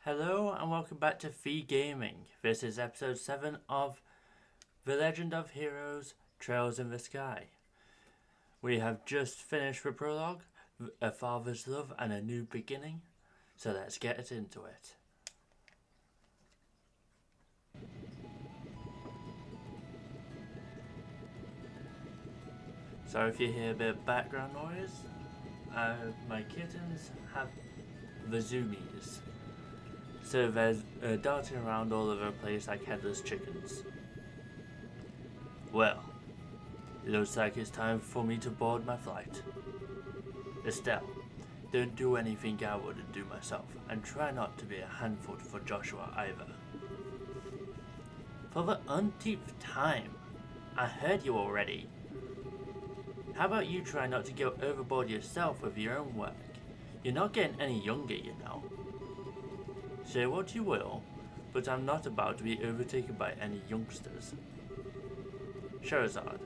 Hello and welcome back to Fee Gaming. This is episode 7 of The Legend of Heroes Trails in the Sky. We have just finished the prologue, A Father's Love and a New Beginning, so let's get into it. Sorry if you hear a bit of background noise. My kittens have the zoomies. So they're darting around all over the place like headless chickens. Well, it looks like it's time for me to board my flight. Estelle, don't do anything I wouldn't do myself, and try not to be a handful for Joshua either. For the umpteenth time, I heard you already. How about you try not to go overboard yourself with your own work? You're not getting any younger, you know. Say what you will, but I'm not about to be overtaken by any youngsters. Sherazade,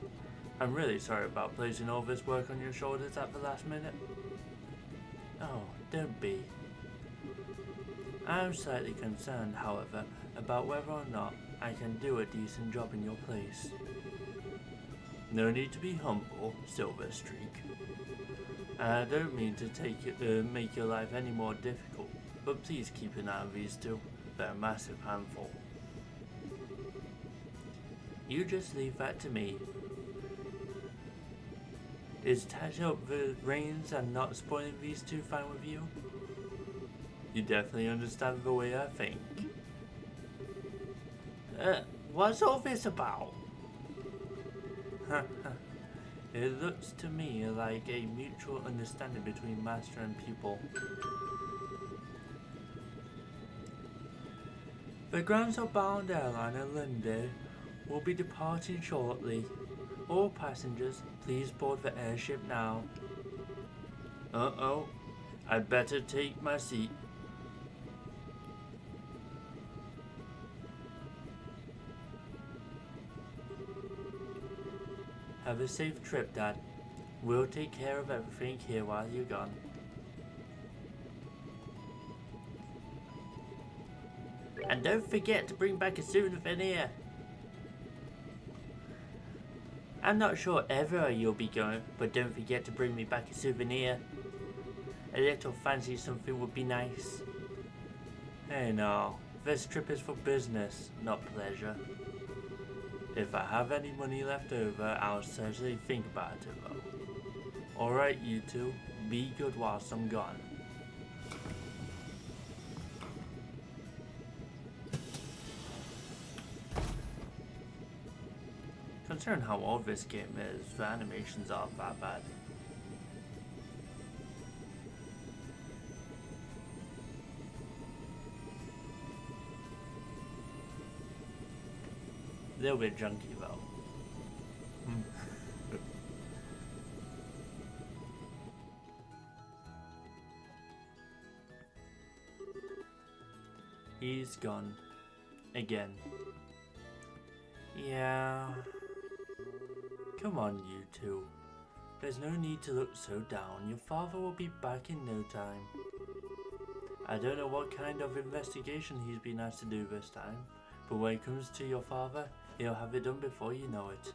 I'm really sorry about placing all this work on your shoulders at the last minute. Oh, don't be. I'm slightly concerned, however, about whether or not I can do a decent job in your place. No need to be humble, Silver Streak. I don't mean to make your life any more difficult, but please keep an eye on these two. They're a massive handful. You just leave that to me. Is tighting up the reins and not spoiling these two fine with you? You definitely understand the way I think. What's all this about? It looks to me like a mutual understanding between master and pupil. The Grand Bound airliner Lunde will be departing shortly. All passengers, please board the airship now. Uh-oh, I'd better take my seat. Have a safe trip, Dad. We'll take care of everything here while you're gone. And don't forget to bring back a souvenir. I'm not sure ever you'll be going, but don't forget to bring me back a souvenir. A little fancy something would be nice. Hey no, this trip is for business, not pleasure. If I have any money left over, I'll certainly think about it though. Alright you two, be good whilst I'm gone. Considering how old this game is, the animations aren't that bad. A little bit junky though. He's gone. Again. Yeah. Come on, you two. There's no need to look so down. Your father will be back in no time. I don't know what kind of investigation he's been asked to do this time, but when it comes to your father, he'll have it done before you know it.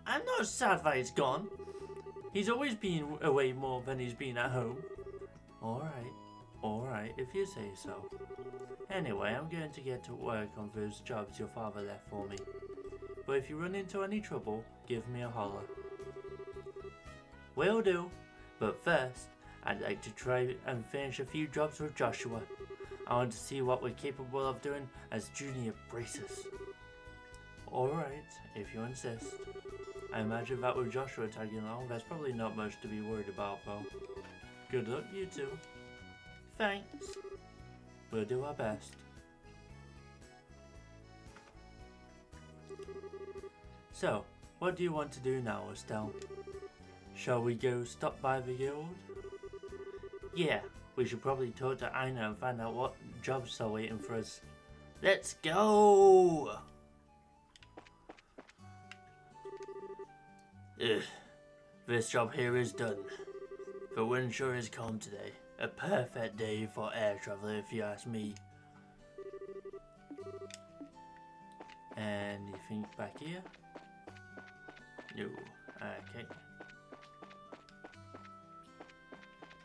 I'm not sad that he's gone. He's always been away more than he's been at home. Alright, if you say so. Anyway, I'm going to get to work on those jobs your father left for me. But if you run into any trouble, give me a holler. Will do. But first, I'd like to try and finish a few jobs with Joshua. I want to see what we're capable of doing as junior bracers. Alright, if you insist. I imagine that with Joshua tagging along, there's probably not much to be worried about though. Good luck you two. Thanks. We'll do our best. So, what do you want to do now, Estelle? Shall we go stop by the guild? Yeah, we should probably talk to Aina and find out what jobs are waiting for us. Let's go! Ugh, this job here is done. The wind sure is calm today. A perfect day for air travel, if you ask me. Anything back here? No. Okay.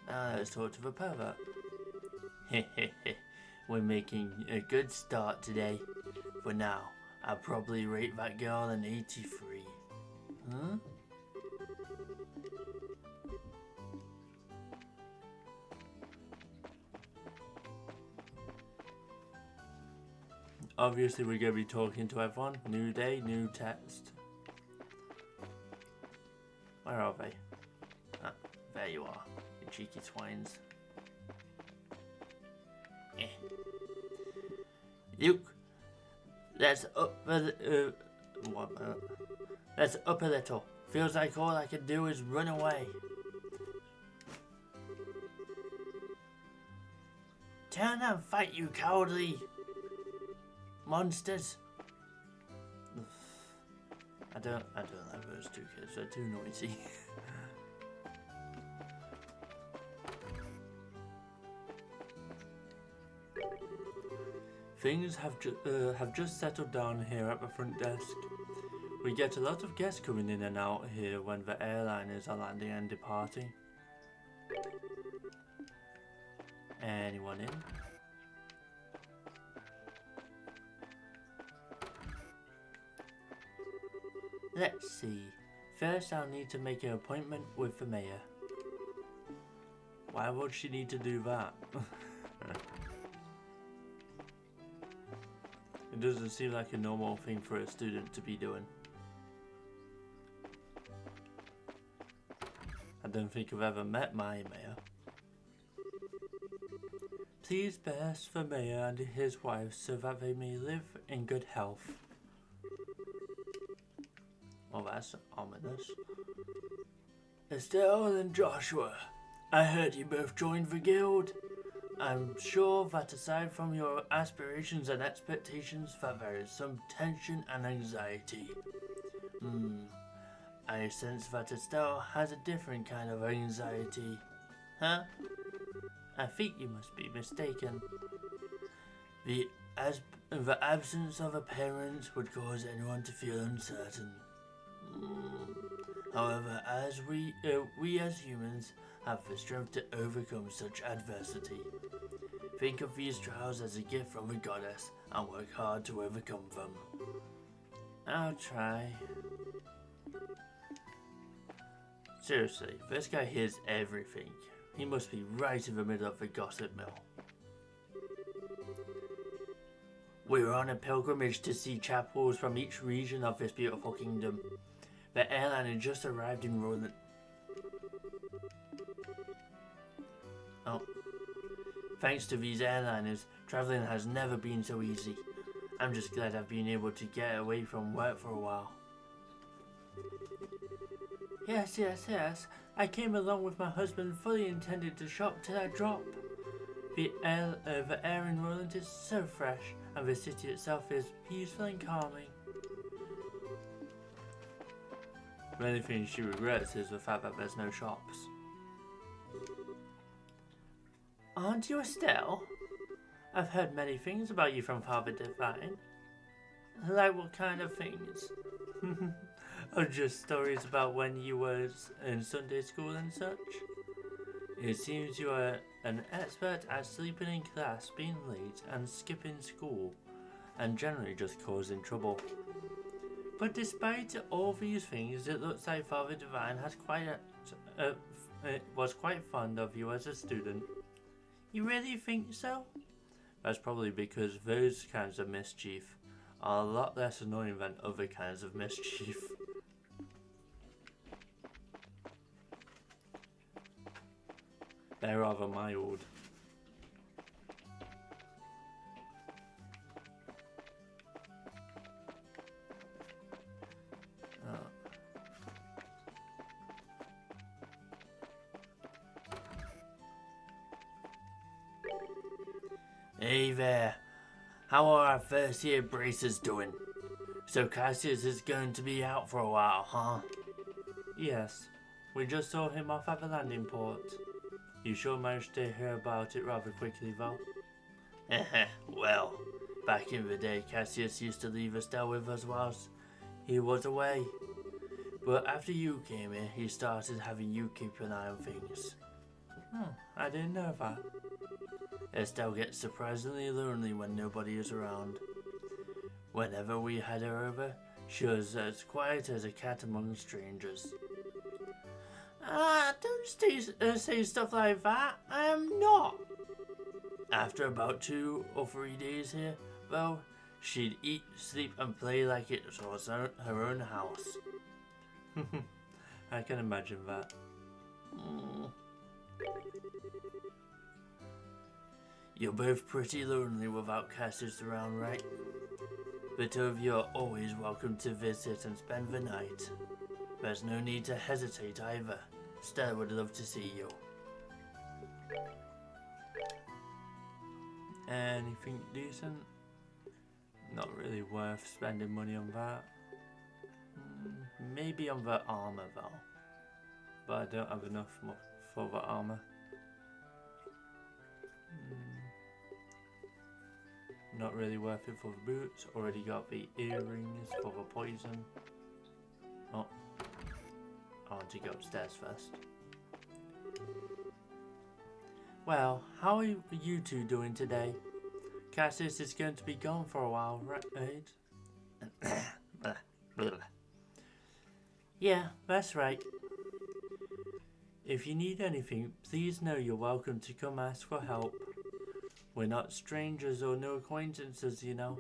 Now let's talk to the pervert. Hehehe. We're making a good start today. For now, I'll probably rate that girl an 83. Huh? Obviously, we're going to be talking to everyone. New day, new text. Where are they? Ah, there you are, you cheeky swines. Eh. Luke, let's up let's up a little. Feels like all I can do is run away. Turn and fight, you cowardly monsters. I don't like those two kids, they're too noisy. Things have just settled down here at the front desk. We get a lot of guests coming in and out here when the airliners are landing and departing. Anyone in? Let's see. First, I'll need to make an appointment with the mayor. Why would she need to do that? It doesn't seem like a normal thing for a student to be doing. I don't think I've ever met my mayor. Please bless the mayor and his wife so that they may live in good health. Well, that's ominous. Estelle and Joshua, I heard you both joined the guild. I'm sure that aside from your aspirations and expectations, that there is some tension and anxiety. I sense that Estelle has a different kind of anxiety. Huh? I think you must be mistaken. The absence of a parent would cause anyone to feel uncertain. However, as we as humans have the strength to overcome such adversity. Think of these trials as a gift from the goddess and work hard to overcome them. I'll try. Seriously, this guy hears everything. He must be right in the middle of the gossip mill. We're on a pilgrimage to see chapels from each region of this beautiful kingdom. The airliner just arrived in Roland. Oh. Thanks to these airliners, traveling has never been so easy. I'm just glad I've been able to get away from work for a while. Yes. I came along with my husband, fully intended to shop till I drop. The air in Roland is so fresh, and the city itself is peaceful and calming. The only thing she regrets is the fact that there's no shops. Aren't you Estelle? I've heard many things about you from Father Divine. Like what kind of things? Or just stories about when you were in Sunday school and such? It seems you are an expert at sleeping in class, being late, and skipping school, and generally just causing trouble. But despite all these things, it looks like Father Divine has was quite fond of you as a student. You really think so? That's probably because those kinds of mischief are a lot less annoying than other kinds of mischief. They're rather mild. Hey there, how are our first year braces doing? So Cassius is going to be out for a while, huh? Yes, we just saw him off at the landing port. You sure managed to hear about it rather quickly, though. Well, back in the day, Cassius used to leave Estelle with us whilst he was away. But after you came in, he started having you keep an eye on things. I didn't know that. Estelle gets surprisingly lonely when nobody is around. Whenever we had her over, she was as quiet as a cat among strangers. Don't say stuff like that. I am not. After about 2 or 3 days here, though, she'd eat, sleep, and play like it was her own house. I can imagine that. You're both pretty lonely without Cassius around, right? But two of you are always welcome to visit and spend the night. There's no need to hesitate either. Stella would love to see you. Anything decent? Not really worth spending money on that. Maybe on the armor though. But I don't have enough for the armor. Not really worth it for the boots. Already got the earrings for the poison. Oh. I want to go upstairs first. Well, how are you two doing today? Cassius is going to be gone for a while, right? Yeah, that's right. If you need anything, please know you're welcome to come ask for help. We're not strangers or no acquaintances, you know.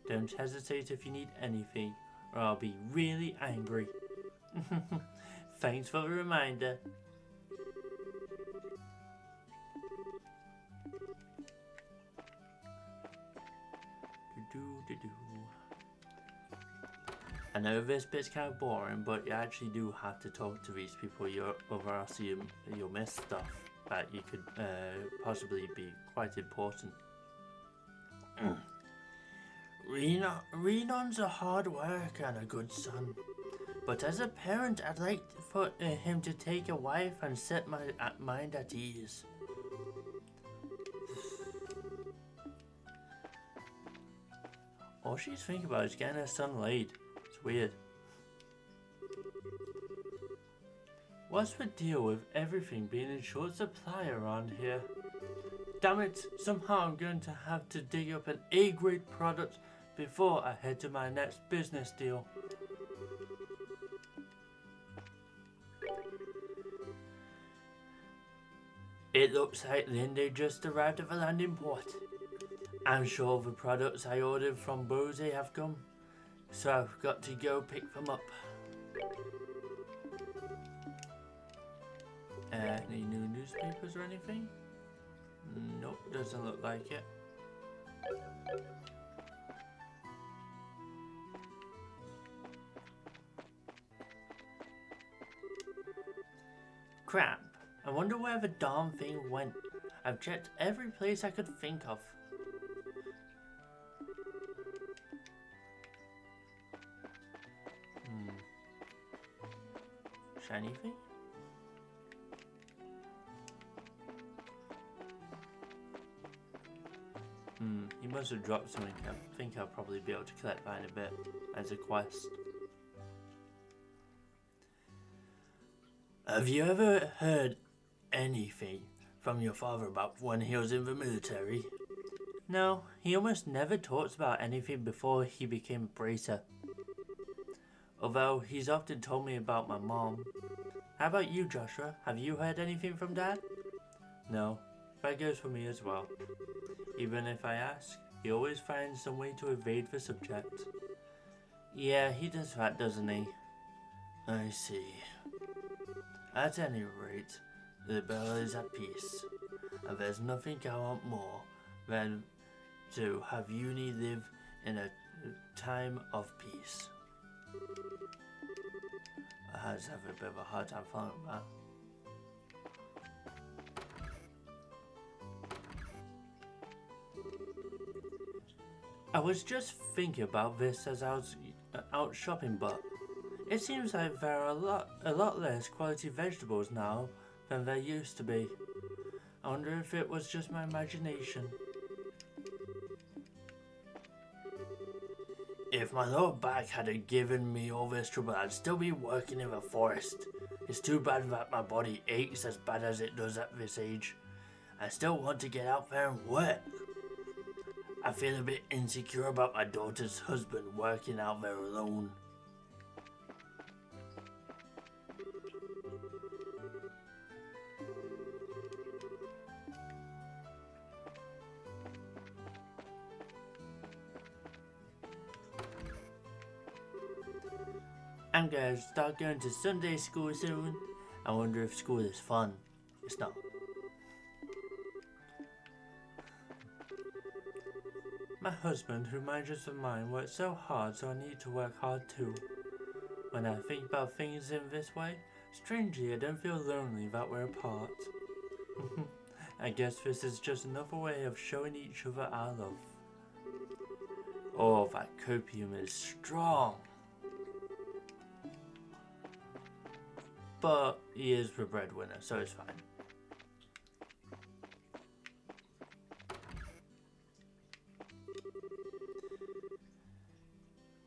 Don't hesitate if you need anything, or I'll be really angry. Thanks for the reminder. I know this bit's kind of boring, but you actually do have to talk to these people, or else you'll miss stuff that you could possibly be quite important. Renon's a hard worker and a good son, but as a parent I'd like for him to take a wife and set my mind at ease. All she's thinking about is getting her son laid. It's weird. What's the deal with everything being in short supply around here? Damn it, somehow I'm going to have to dig up an A-grade product before I head to my next business deal. It looks like Lindy just arrived at the landing port. I'm sure the products I ordered from Bose have come, so I've got to go pick them up. Any new newspapers or anything? Nope, doesn't look like it. Crap, I wonder where the darn thing went. I've checked every place I could think of. Shiny thing? He must have dropped something. I think I'll probably be able to collect that in a bit as a quest. Have you ever heard anything from your father about when he was in the military? No, he almost never talks about anything before he became a bracer. Although he's often told me about my mom. How about you, Joshua? Have you heard anything from Dad? No, that goes for me as well. Even if I ask, he always finds some way to evade the subject. Yeah, he does that, doesn't he? I see. At any rate, the bell is at peace, and there's nothing I want more than to have Uni live in a time of peace. I was having a bit of a hard time following that. I was just thinking about this as I was out shopping, but it seems like there are a lot less quality vegetables now than there used to be. I wonder if it was just my imagination. If my lower back hadn't given me all this trouble, I'd still be working in the forest. It's too bad that my body aches as bad as it does at this age. I still want to get out there and work. I feel a bit insecure about my daughter's husband working out there alone. I'm gonna start going to Sunday school soon. I wonder if school is fun. It's not. My husband, who manages the mine, works so hard, so I need to work hard too. When I think about things in this way, strangely I don't feel lonely that we're apart. I guess this is just another way of showing each other our love. Oh, that copium is strong. But he is the breadwinner, so it's fine.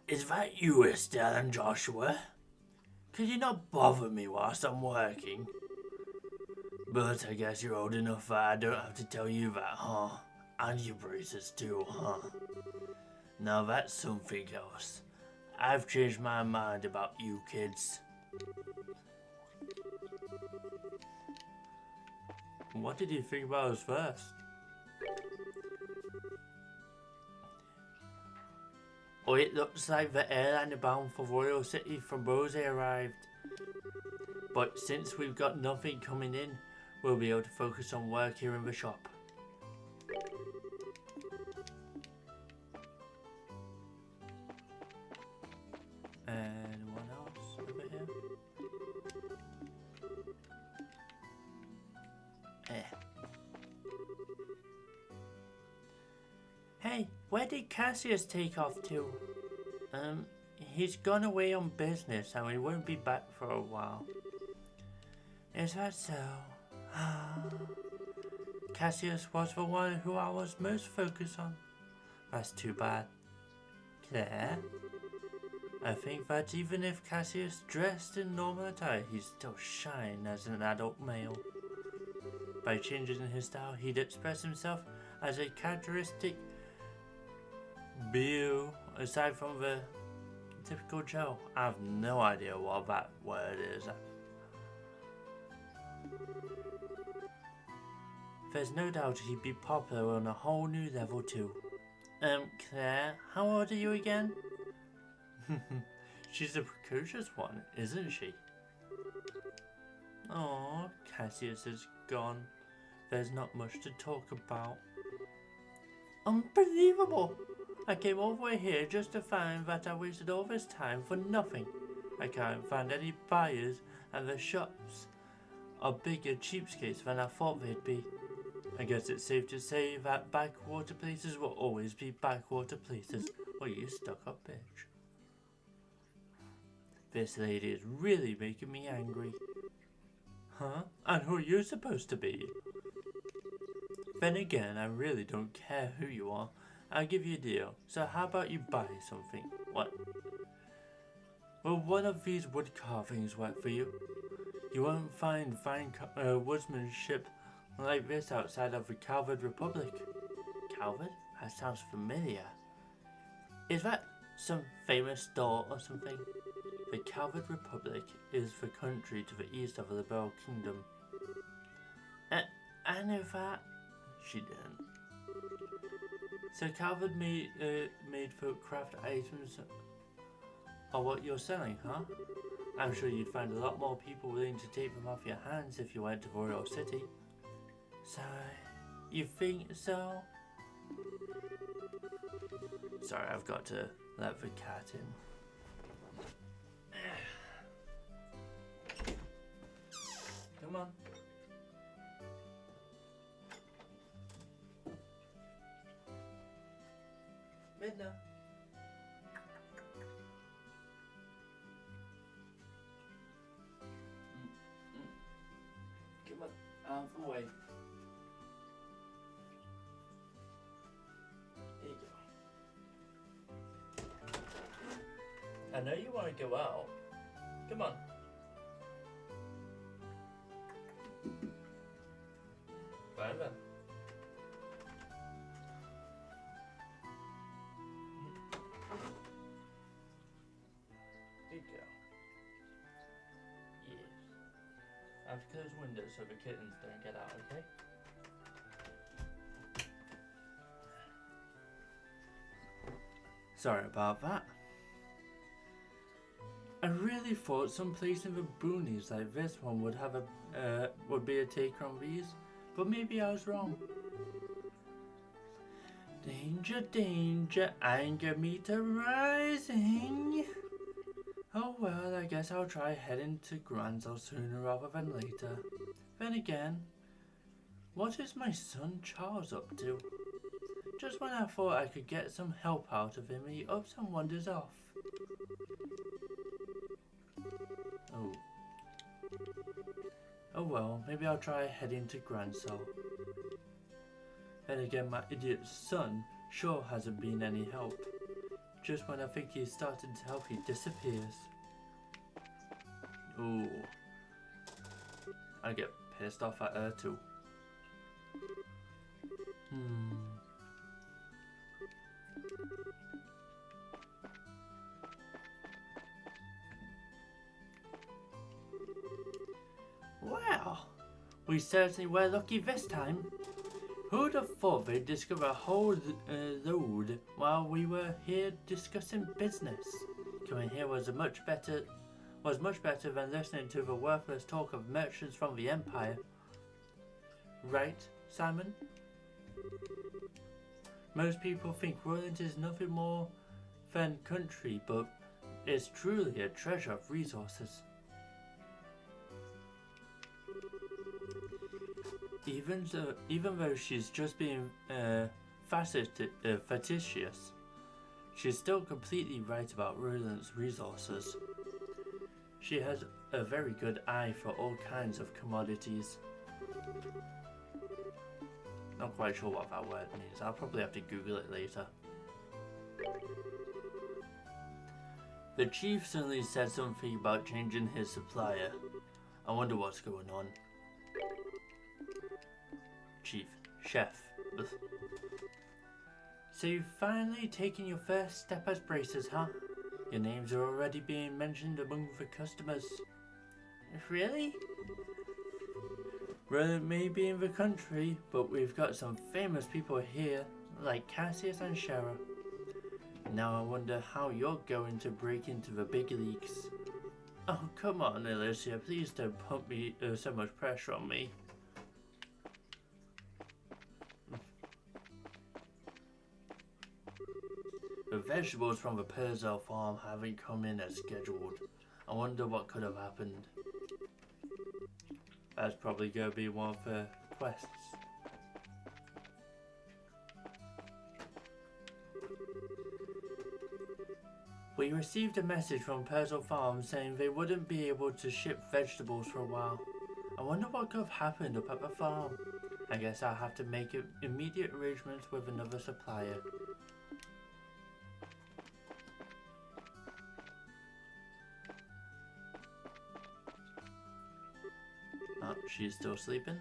Is that you, Estelle and Joshua? Could you not bother me whilst I'm working? But I guess you're old enough that I don't have to tell you that, huh? And your bruises too, huh? Now that's something else. I've changed my mind about you kids. What did you think about us first? Oh, it looks like the airliner bound for Royal City from Rose arrived. But since we've got nothing coming in, we'll be able to focus on work here in the shop. Anyone else over here? Hey, where did Cassius take off to? He's gone away on business and we won't be back for a while. Is that so? Cassius was the one who I was most focused on. That's too bad. Claire? I think that even if Cassius dressed in normal attire, he'd still shine as an adult male. By changing his style, he'd express himself as a characteristic beau, aside from the typical Joe. I have no idea what that word is. There's no doubt he'd be popular on a whole new level too. Claire, how old are you again? She's the precocious one, isn't she? Oh, Cassius is gone. There's not much to talk about. Unbelievable! I came all the way here just to find that I wasted all this time for nothing. I can't find any buyers and the shops are bigger cheapskates than I thought they'd be. I guess it's safe to say that backwater places will always be backwater places. Well, you stuck up, bitch. This lady is really making me angry. Huh? And who are you supposed to be? Then again, I really don't care who you are. I'll give you a deal. So how about you buy something? What? Will one of these wood carvings work for you? You won't find fine woodsmanship like this outside of the Calvard Republic. Calvard? That sounds familiar. Is that some famous store or something? The Calvard Republic is the country to the east of the Liberal Kingdom. I know that. She didn't. So Calvard made folk craft items are what you're selling, huh? I'm sure you'd find a lot more people willing to take them off your hands if you went to Royal City. So, you think so? Sorry, I've got to let the cat in. Come on. Midna. Come on, out of the way. want to go out. Come on. Fine then. Good girl. Yes. I have to close windows so the kittens don't get out, okay? Sorry about that. I really thought some place in the boonies like this one would have would be a take on these, but maybe I was wrong. Danger, danger, anger meter rising. Oh well, I guess I'll try heading to Granzel sooner rather than later. Then again, what is my son Charles up to? Just when I thought I could get some help out of him, he ups and wanders off. Oh. Oh well, maybe I'll try heading to Granzel. Then again, my idiot son sure hasn't been any help. Just when I think he's starting to help, he disappears. Ooh. I get pissed off at her too. Well, we certainly were lucky this time. Who'd have thought they'd discover a whole load while we were here discussing business? Coming here was much better than listening to the worthless talk of merchants from the Empire. Right, Simon? Most people think Roland is nothing more than country, but it's truly a treasure of resources. Even though she's just being facetious, she's still completely right about Roland's resources. She has a very good eye for all kinds of commodities. Not quite sure what that word means. I'll probably have to Google it later. The chief suddenly said something about changing his supplier. I wonder what's going on. Chief. Chef. Ugh. So you've finally taken your first step as bracers, huh? Your names are already being mentioned among the customers. Really? Roland may be in the country, but we've got some famous people here, like Cassius and Shara. Now I wonder how you're going to break into the big leagues. Oh, come on, Alicia, please don't put so much pressure on me. The vegetables from the Purcell farm haven't come in as scheduled. I wonder what could have happened. That's probably going to be one of the quests. We received a message from Purcell Farm saying they wouldn't be able to ship vegetables for a while. I wonder what could have happened up at the farm. I guess I'll have to make immediate arrangements with another supplier. Oh, she's still sleeping.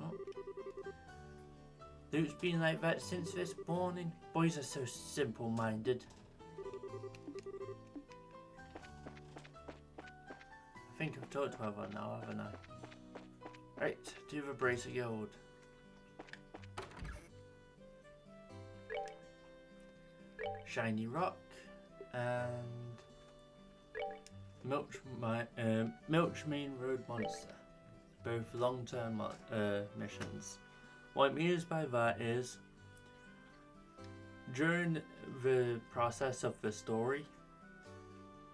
Oh. Luke's been like that since this morning. Boys are so simple-minded. I think I've talked to her now, haven't I? Right, do the brace of gold. Shiny rock and Milchmane Road Monster. Both long-term missions. What I mean by that is, during the process of the story,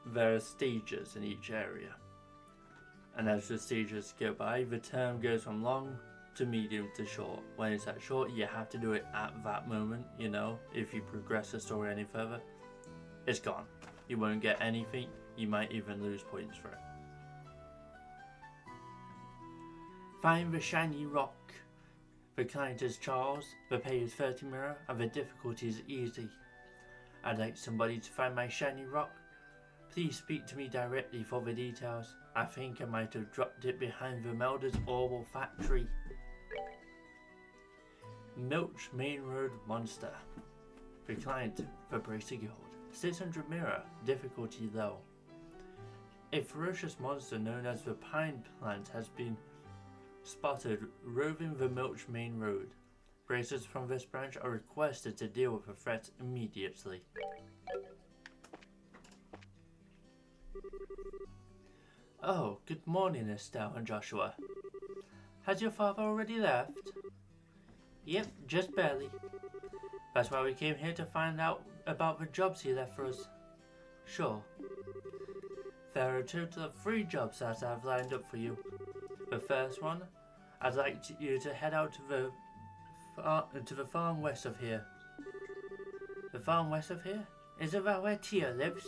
there are stages in each area. And as the stages go by, the term goes from long to medium to short. When it's at short, you have to do it at that moment, you know. If you progress the story any further, it's gone. You won't get anything. You might even lose points for it. Find the shiny rock. The client is Charles, the pay is 30 mirror, and the difficulty is easy. I'd like somebody to find my shiny rock. Please speak to me directly for the details. I think I might have dropped it behind Vermelda's Oral Factory. Milch Main Road Monster. The client, the Bracer Guild. 600 mirror. Difficulty low. A ferocious monster known as the Pine Plant has been spotted roving the Milch Main Road. Bracers from this branch are requested to deal with the threat immediately. Oh, good morning, Estelle and Joshua. Has your father already left? Yep, just barely. That's why we came here to find out about the jobs he left for us. Sure. There are a total of 3 jobs that I've lined up for you. The first one, I'd like you to head out to the farm west of here. The farm west of here? Isn't that where Tia lives?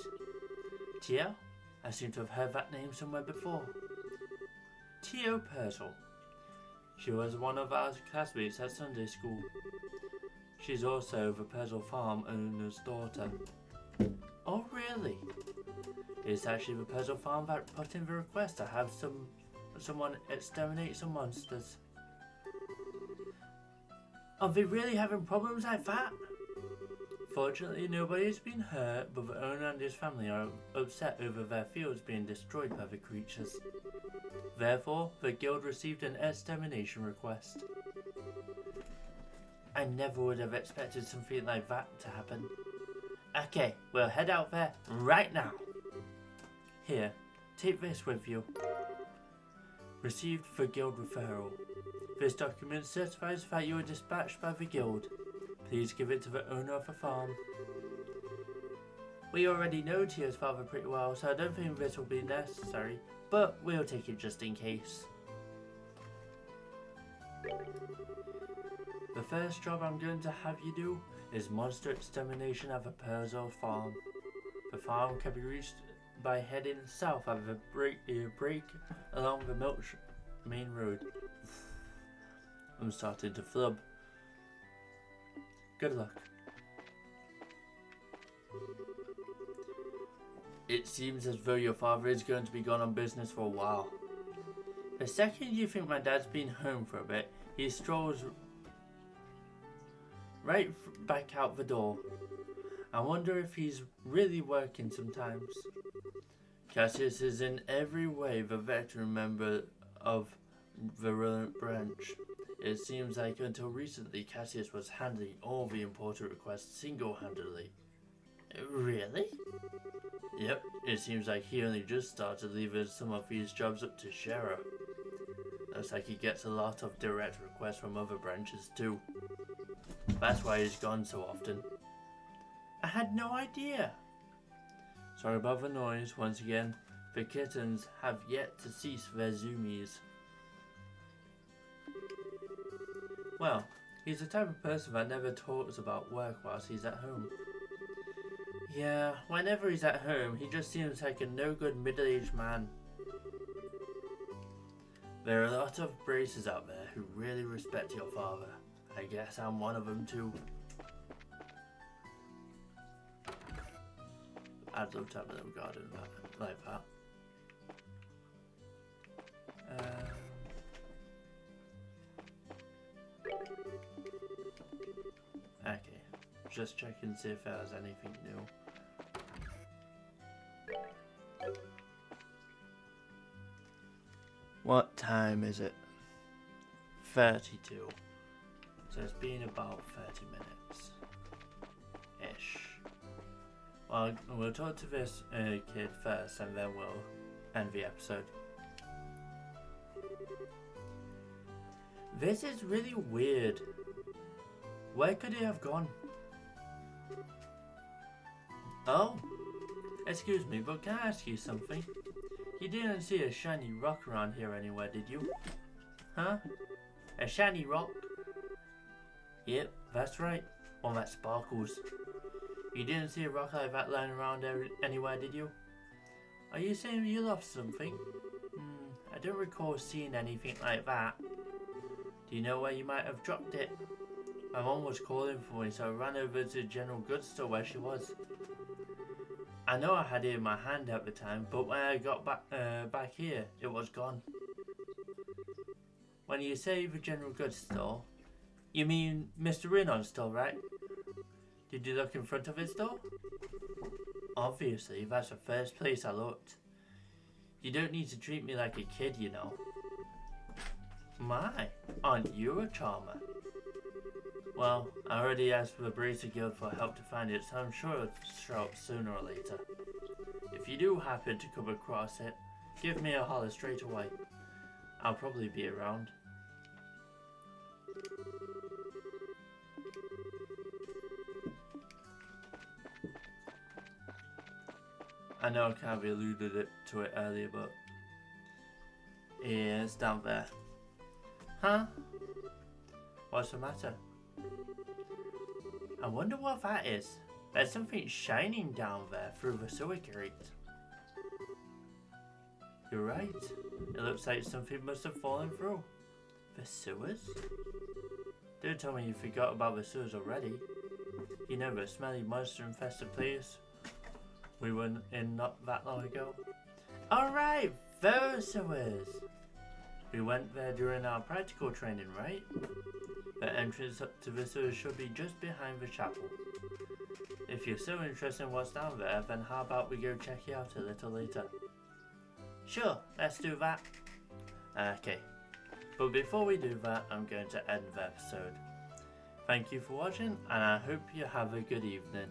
Tia? I seem to have heard that name somewhere before. Tia Purcell. She was one of our classmates at Sunday school. She's also the Purcell farm owner's daughter. Oh really? It's actually the Purcell farm that put in the request to have someone exterminate some monsters. Are they really having problems like that? Fortunately, nobody has been hurt, but the owner and his family are upset over their fields being destroyed by the creatures. Therefore, the guild received an extermination request. I never would have expected something like that to happen. Okay, we'll head out there right now. Here, take this with you. Received the guild referral. This document certifies that you were dispatched by the guild. Please give it to the owner of the farm. We already know Tia's father pretty well, so I don't think this will be necessary, but we'll take it just in case. The first job I'm going to have you do is monster extermination at the Purcell farm. The farm can be reached by heading south at the break along the Milch Main Road. I'm starting to flub. Good luck. It seems as though your father is going to be gone on business for a while. The second you think my dad's been home for a bit, he strolls right back out the door. I wonder if he's really working sometimes. Cassius is in every way the veteran member of the relevant branch. It seems like until recently Cassius was handling all the important requests single-handedly. Really? Yep, it seems like he only just started leaving some of these jobs up to Shara. Looks like he gets a lot of direct requests from other branches too. That's why he's gone so often. I had no idea. Sorry about the noise. Once again, the kittens have yet to cease their zoomies. Well, he's the type of person that never talks about work whilst he's at home. Yeah, whenever he's at home, he just seems like a no-good middle-aged man. There are a lot of bracers out there who really respect your father. I guess I'm one of them too. I'd love to have a little garden like that. Okay, just checking to see if there's anything new. What time is it? 32. So it's been about 30 minutes. Ish. Well, we'll talk to this kid first and then we'll end the episode. This is really weird. Where could he have gone? Oh, excuse me, but can I ask you something? You didn't see a shiny rock around here anywhere, did you? Huh? A shiny rock? Yep, that's right. One that sparkles. You didn't see a rock like that lying around anywhere, did you? Are you saying you lost something? I don't recall seeing anything like that. Do you know where you might have dropped it? My mom was calling for me, so I ran over to the general goods store where she was. I know I had it in my hand at the time, but when I got back here, it was gone. When you say the general goods store, you mean Mr. Renon's store, right? Did you look in front of his store? Obviously, that's the first place I looked. You don't need to treat me like a kid, you know. My, aren't you a charmer? Well, I already asked the Bracer Guild for help to find it, so I'm sure it'll show up sooner or later. If you do happen to come across it, give me a holler straight away. I'll probably be around. I know I kind of alluded to it earlier, but yeah, it's down there. Huh? What's the matter? I wonder what that is. There's something shining down there through the sewer grate. You're right. It looks like something must have fallen through. The sewers? Don't tell me you forgot about the sewers already. You know the smelly monster-infested place we went in not that long ago? Alright, those sewers! We went there during our practical training, right? The entrance up to the sewers should be just behind the chapel. If you're so interested in what's down there, then how about we go check it out a little later? Sure, let's do that. Okay, but before we do that, I'm going to end the episode. Thank you for watching, and I hope you have a good evening.